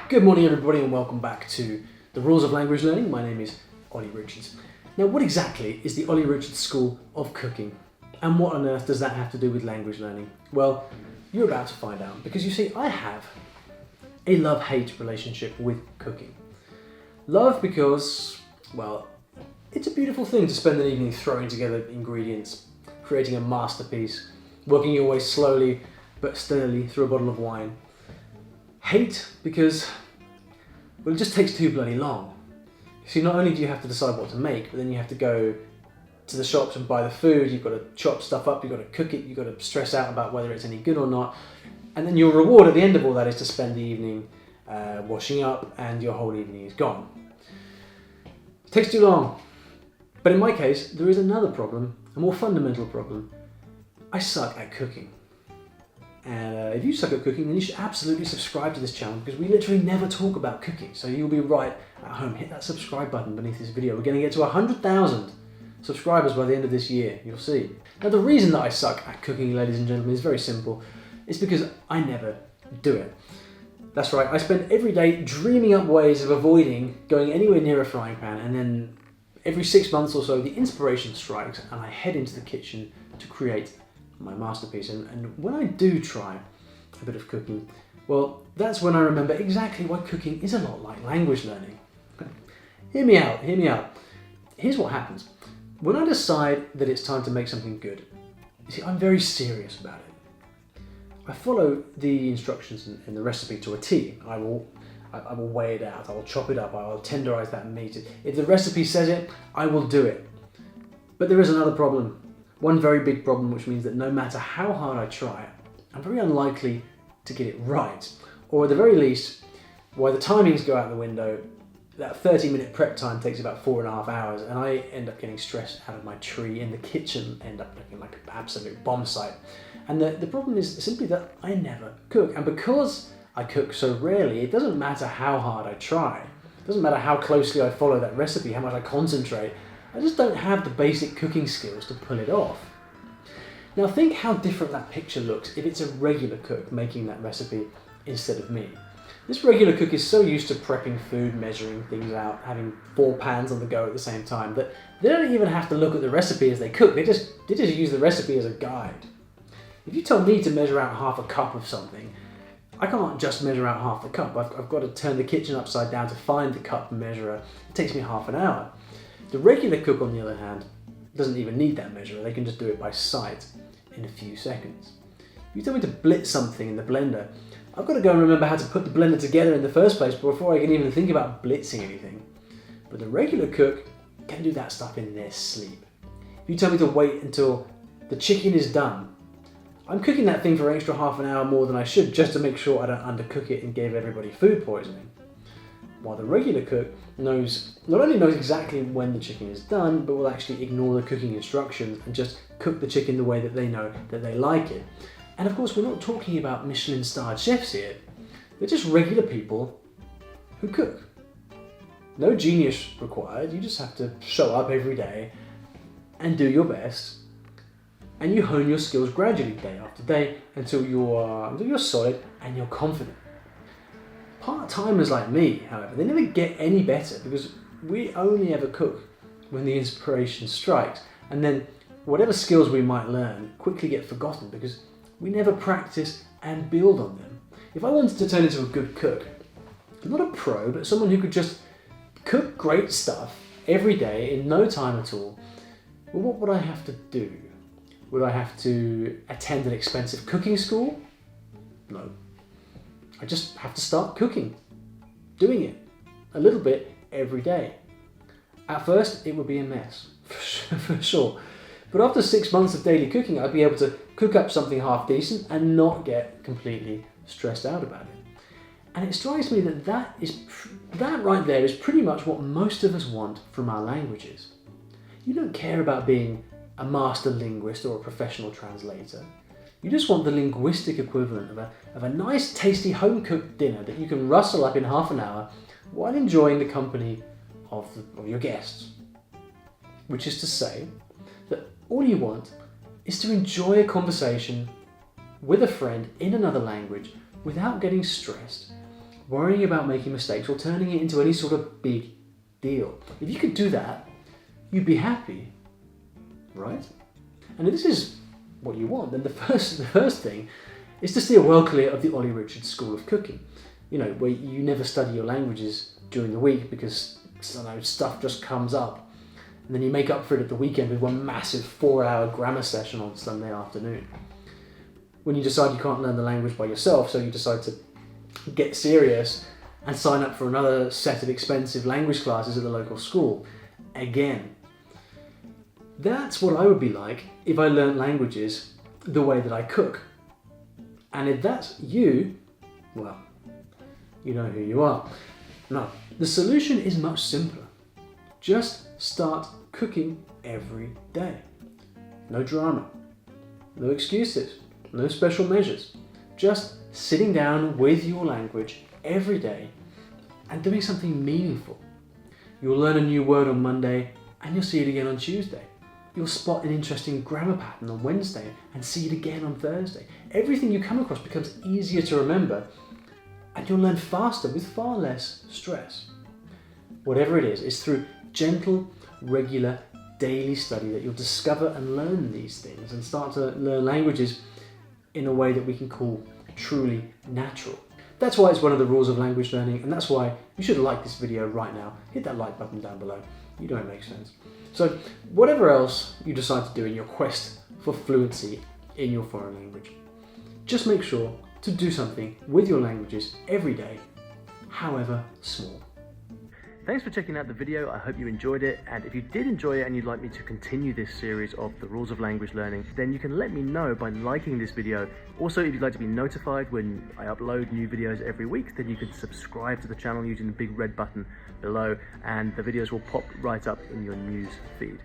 Good morning everybody and welcome back to the Rules of Language Learning. My name is Olly Richards. Now what exactly is the Olly Richards School of Cooking? And what on earth does that have to do with language learning? Well, you're about to find out, because you see, I have a love-hate relationship with cooking. Love because, well, it's a beautiful thing to spend an evening throwing together ingredients, creating a masterpiece, working your way slowly but steadily through a bottle of wine. Hate because, well, it just takes too bloody long. See, not only do you have to decide what to make, but then you have to go to the shops and buy the food, you've got to chop stuff up, you've got to cook it, you've got to stress out about whether it's any good or not, and then your reward at the end of all that is to spend the evening washing up, and your whole evening is gone. It takes too long. But in my case, there is another problem, a more fundamental problem. I suck at cooking. And if you suck at cooking, then you should absolutely subscribe to this channel, because we literally never talk about cooking. So you'll be right at home. Hit that subscribe button beneath this video. We're going to get to 100,000 subscribers by the end of this year. You'll see. Now the reason that I suck at cooking, ladies and gentlemen, is very simple. It's because I never do it. That's right. I spend every day dreaming up ways of avoiding going anywhere near a frying pan, and then every 6 months or so the inspiration strikes and I head into the kitchen to create my masterpiece. And when I do try a bit of cooking, well, that's when I remember exactly why cooking is a lot like language learning. Hear me out, hear me out. Here's what happens. When I decide that it's time to make something good, you see, I'm very serious about it. I follow the instructions in the recipe to a T. I will weigh it out, I will chop it up, I will tenderize that meat. If the recipe says it, I will do it. But there is another problem. One very big problem, which means that no matter how hard I try, I'm very unlikely to get it right. Or at the very least, while the timings go out the window, that 30-minute prep time takes about 4.5 hours, and I end up getting stressed out of my tree in the kitchen, end up looking like an absolute bomb site. And the problem is simply that I never cook. And because I cook so rarely, it doesn't matter how hard I try. It doesn't matter how closely I follow that recipe, how much I concentrate. I just don't have the basic cooking skills to pull it off. Now think how different that picture looks if it's a regular cook making that recipe instead of me. This regular cook is so used to prepping food, measuring things out, having 4 pans on the go at the same time, that they don't even have to look at the recipe as they cook. They just use the recipe as a guide. If you tell me to measure out half a cup of something, I can't just measure out half the cup. I've got to turn the kitchen upside down to find the cup measurer. It takes me half an hour. The regular cook, on the other hand, doesn't even need that measurer. They can just do it by sight in a few seconds. If you tell me to blitz something in the blender, I've got to go and remember how to put the blender together in the first place before I can even think about blitzing anything. But the regular cook can do that stuff in their sleep. If you tell me to wait until the chicken is done, I'm cooking that thing for an extra half an hour more than I should, just to make sure I don't undercook it and give everybody food poisoning. While the regular cook not only knows exactly when the chicken is done, but will actually ignore the cooking instructions and just cook the chicken the way that they know that they like it. And of course, we're not talking about Michelin-starred chefs here. They're just regular people who cook. No genius required. You just have to show up every day and do your best. And you hone your skills gradually, day after day, until you're solid and you're confident. Part-timers like me, however, they never get any better, because we only ever cook when the inspiration strikes, and then whatever skills we might learn quickly get forgotten because we never practice and build on them. If I wanted to turn into a good cook, not a pro, but someone who could just cook great stuff every day in no time at all, well, what would I have to do? Would I have to attend an expensive cooking school? No. I just have to start cooking, doing it a little bit every day. At first, it would be a mess, for sure. But after 6 months of daily cooking, I'd be able to cook up something half decent and not get completely stressed out about it. And it strikes me that that right there is pretty much what most of us want from our languages. You don't care about being a master linguist or a professional translator. You just want the linguistic equivalent of a nice, tasty, home-cooked dinner that you can rustle up in half an hour while enjoying the company of your guests. Which is to say that all you want is to enjoy a conversation with a friend in another language without getting stressed, worrying about making mistakes or turning it into any sort of big deal. If you could do that, you'd be happy, right? And if this is what you want, then the first thing is to steer well clear of the Olly Richards School of Cooking. You know, where you never study your languages during the week because, I don't know, stuff just comes up. And then you make up for it at the weekend with one massive 4-hour grammar session on Sunday afternoon. When you decide you can't learn the language by yourself, so you decide to get serious and sign up for another set of expensive language classes at the local school. Again, that's what I would be like if I learned languages the way that I cook. And if that's you, well, you know who you are. No, the solution is much simpler. Just start cooking every day. No drama, no excuses, no special measures. Just sitting down with your language every day and doing something meaningful. You'll learn a new word on Monday and you'll see it again on Tuesday. You'll spot an interesting grammar pattern on Wednesday and see it again on Thursday. Everything you come across becomes easier to remember and you'll learn faster with far less stress. Whatever it is, it's through gentle, regular, daily study that you'll discover and learn these things and start to learn languages in a way that we can call truly natural. That's why it's one of the rules of language learning, and that's why you should like this video right now. Hit that like button down below. You know it makes sense. So whatever else you decide to do in your quest for fluency in your foreign language, just make sure to do something with your languages every day, however small. Thanks for checking out the video. I hope you enjoyed it, and if you did enjoy it and you'd like me to continue this series of the rules of language learning, then you can let me know by liking this video. Also, if you'd like to be notified when I upload new videos every week, then you can subscribe to the channel using the big red button below, and the videos will pop right up in your news feed.